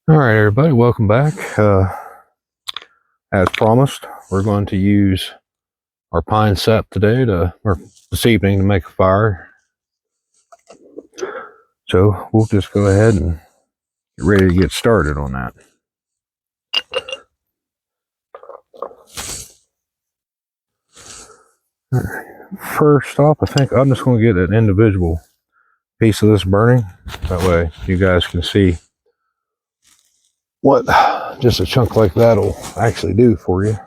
All right, everybody, welcome back. As promised, we're going to use our pine sap today or this evening to make a fire. So we'll just go ahead and get ready to get started on that. All right. First off, I think I'm just going to get an individual piece of this burning. That way you guys can see what just a chunk like that will actually do for you.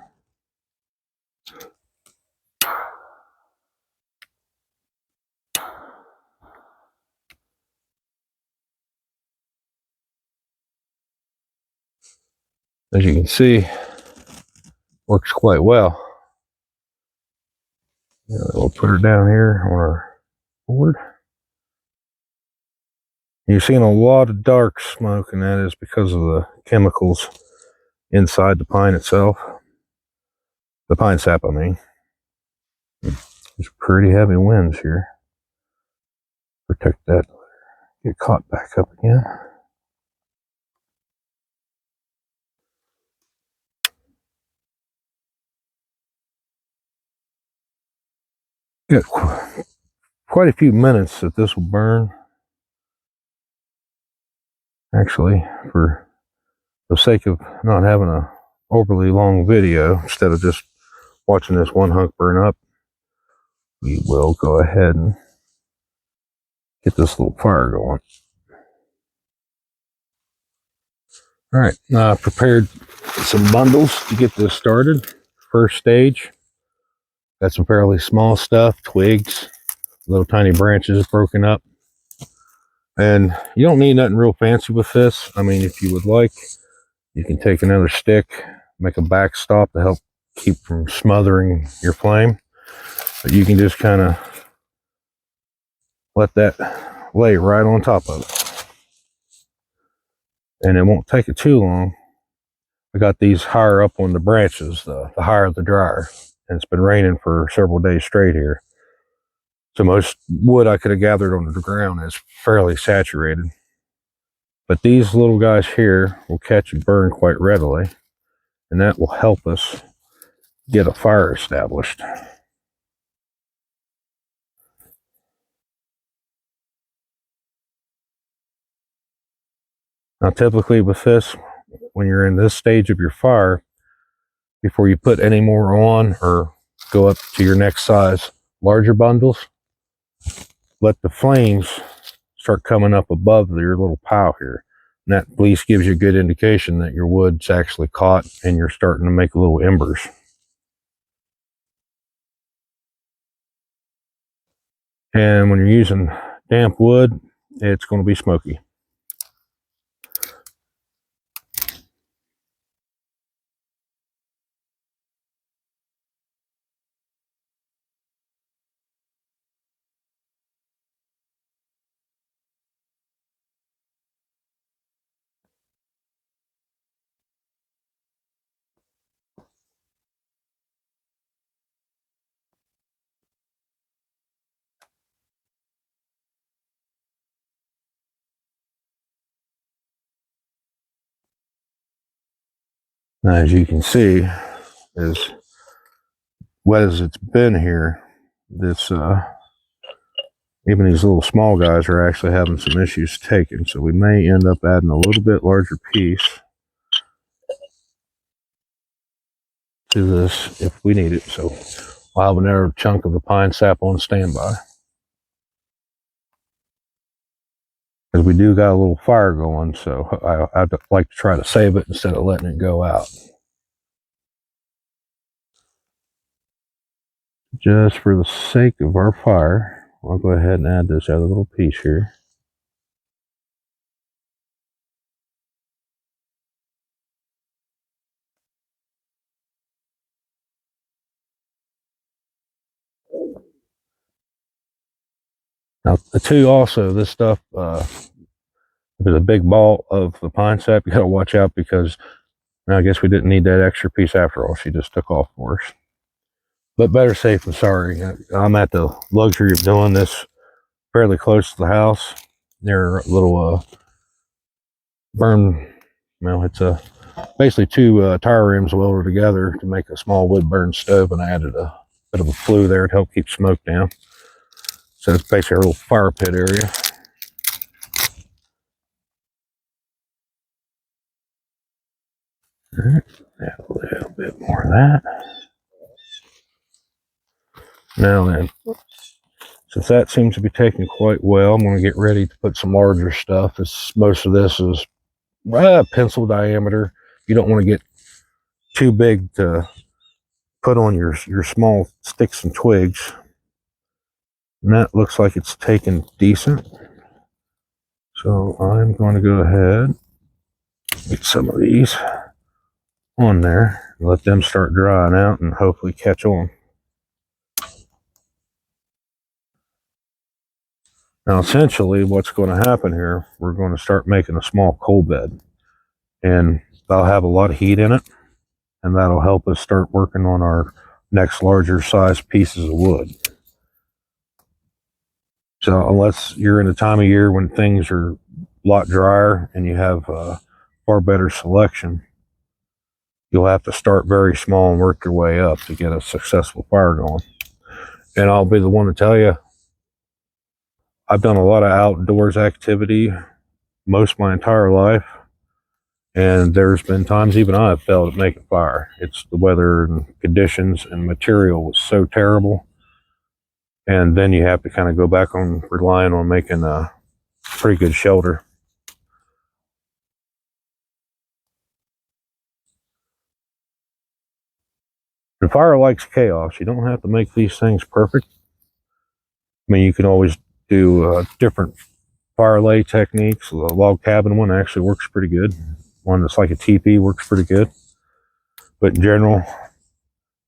As you can see, works quite well. We'll put her down here on our board. You're seeing a lot of dark smoke, and that is because of the chemicals inside the pine itself. The pine sap, I mean. There's pretty heavy winds here. Protect that. Get caught back up again. Got quite a few minutes that this will burn. Actually, for the sake of not having a overly long video, instead of just watching this one hunk burn up, we will go ahead and get this little fire going. All right, prepared some bundles to get this started. First stage, got some fairly small stuff, twigs, little tiny branches broken up. And you don't need nothing real fancy with this. I mean, if you would like, you can take another stick, make a backstop to help keep from smothering your flame. But you can just kind of let that lay right on top of it. And it won't take it too long. I got these higher up on the branches, the higher the drier. And it's been raining for several days straight here. So most wood I could have gathered on the ground is fairly saturated. But these little guys here will catch and burn quite readily. And that will help us get a fire established. Now typically with this, when you're in this stage of your fire, before you put any more on or go up to your next size larger bundles, let the flames start coming up above your little pile here. And that at least gives you a good indication that your wood's actually caught and you're starting to make little embers. And when you're using damp wood, it's going to be smoky. Now, as you can see, as wet as it's been here, this even these little small guys are actually having some issues taking, so we may end up adding a little bit larger piece to this if we need it. So I'll have another chunk of the pine sap on standby, because we do got a little fire going, so I'd like to try to save it instead of letting it go out. Just for the sake of our fire, I'll go ahead and add this other little piece here. Now, too, also, this stuff, if there's a big ball of the pine sap, you got to watch out, because I guess we didn't need that extra piece after all. She just took off for us. But better safe than sorry. I'm at the luxury of doing this fairly close to the house, near a little burn Well, it's basically two tire rims welded together to make a small wood burn stove, and I added a bit of a flue there to help keep smoke down. So it's basically a little fire pit area. All right, add a little bit more of that. Now then, since that seems to be taking quite well, I'm going to get ready to put some larger stuff. Most of this is pencil diameter. You don't want to get too big to put on your small sticks and twigs. And that looks like it's taken decent. So I'm going to go ahead, get some of these on there, and let them start drying out and hopefully catch on. Now, essentially, what's going to happen here, we're going to start making a small coal bed, and that'll have a lot of heat in it, and that'll help us start working on our next larger size pieces of wood. So unless you're in a time of year when things are a lot drier and you have far better selection, you'll have to start very small and work your way up to get a successful fire going. And I'll be the one to tell you, I've done a lot of outdoors activity most of my entire life, and there's been times even I've failed at making fire. It's the weather and conditions and material was so terrible, and then you have to kind of go back on relying on making a pretty good shelter. The fire likes chaos. You don't have to make these things perfect. I mean, you can always do different fire lay techniques. The log cabin one actually works pretty good. One that's like a teepee works pretty good. But in general,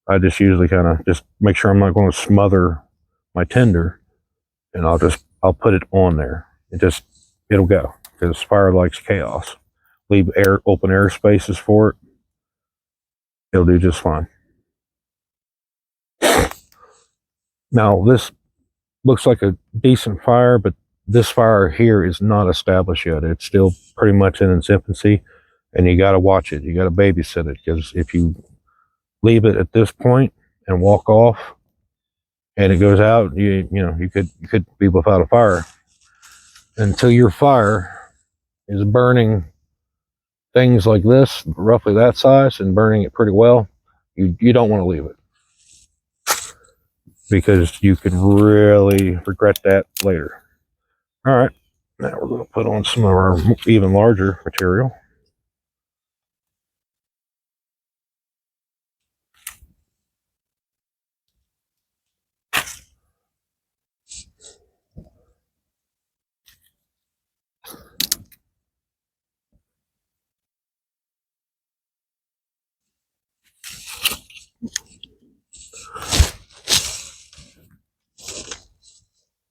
I just usually kind of just make sure I'm not going to smother my tinder, and I'll put it on there. It'll go, because fire likes chaos. Leave open air spaces for it. It'll do just fine. Now, this looks like a decent fire, but this fire here is not established yet. It's still pretty much in its infancy, and you got to watch it. You got to babysit it, because if you leave it at this point and walk off and it goes out, you could be without a fire. Until your fire is burning things like this, roughly that size, and burning it pretty well, you don't want to leave it, because you could really regret that later. All right, now we're going to put on some of our even larger material.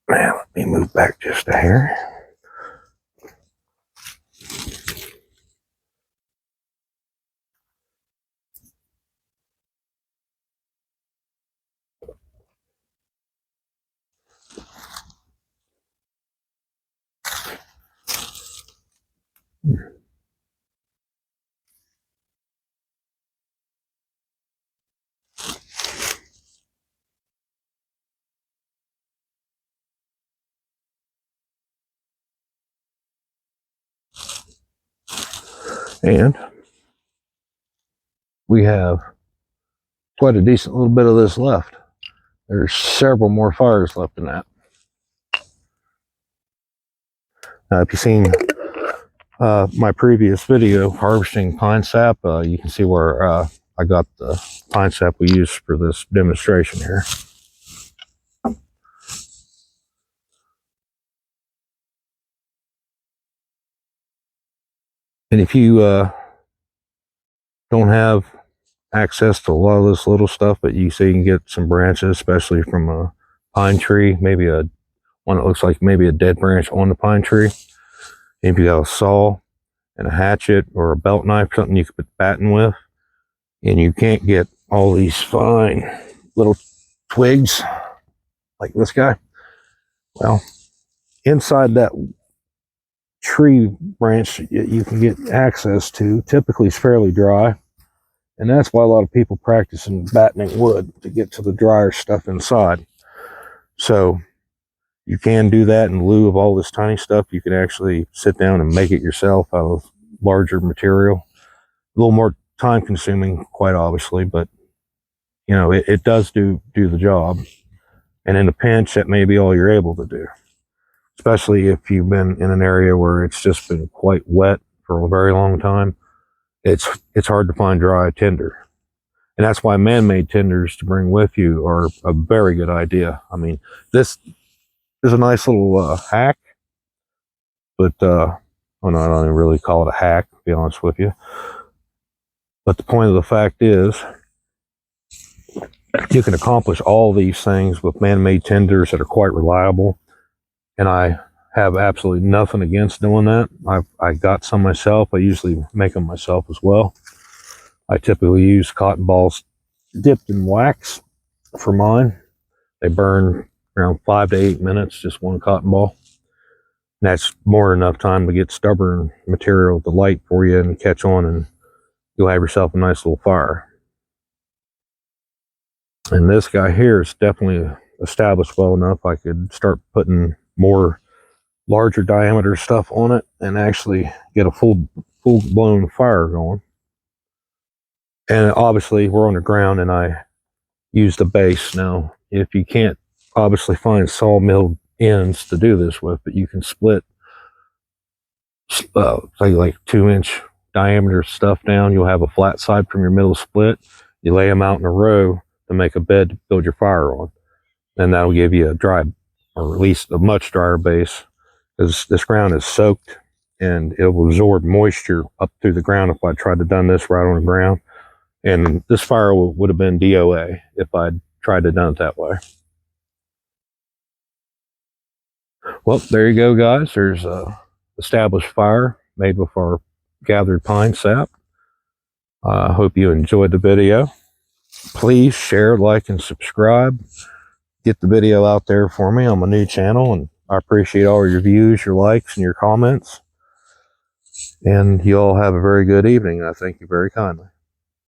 Now, let me move back just a hair. And we have quite a decent little bit of this left. There's several more fires left in that. Now, if you've seen my previous video, harvesting pine sap, you can see where I got the pine sap we used for this demonstration here. And if you don't have access to a lot of this little stuff, but you see you can get some branches, especially from a pine tree, maybe one that looks like maybe a dead branch on the pine tree. If you got a saw and a hatchet or a belt knife, something you could put batting with, and you can't get all these fine little twigs like this guy, well, inside that tree branch you can get access to typically is fairly dry. And that's why a lot of people practice in battening wood, to get to the drier stuff inside. So you can do that in lieu of all this tiny stuff. You can actually sit down and make it yourself out of larger material. A little more time consuming, quite obviously, but you know, it does do the job. And in a pinch, that may be all you're able to do, especially if you've been in an area where it's just been quite wet for a very long time. It's hard to find dry tinder. And that's why man-made tinders to bring with you are a very good idea. I mean, this is a nice little hack, but well, no, I don't even really call it a hack, to be honest with you. But the point of the fact is, you can accomplish all these things with man-made tinders that are quite reliable. And I have absolutely nothing against doing that. I got some myself. I usually make them myself as well. I typically use cotton balls dipped in wax for mine. They burn around 5 to 8 minutes, just one cotton ball. And that's more than enough time to get stubborn material to light for you and catch on, and you'll have yourself a nice little fire. And this guy here is definitely established well enough. I could start putting more larger diameter stuff on it and actually get a full-blown fire going. And obviously we're on the ground, and I used a base. Now, if you can't obviously find sawmill ends to do this with, but you can split say like 2-inch diameter stuff down. You'll have a flat side from your middle split. You lay them out in a row to make a bed to build your fire on, and that'll give you a dry, or at least a much drier base, because this ground is soaked and it will absorb moisture up through the ground if I tried to done this right on the ground. And this fire would have been DOA if I'd tried to done it that way. Well, there you go, guys. There's a established fire made with our gathered pine sap. I hope you enjoyed the video. Please share, like, and subscribe. Get the video out there for me on my new channel, and I appreciate all your views, your likes, and your comments. And you all have a very good evening. I thank you very kindly.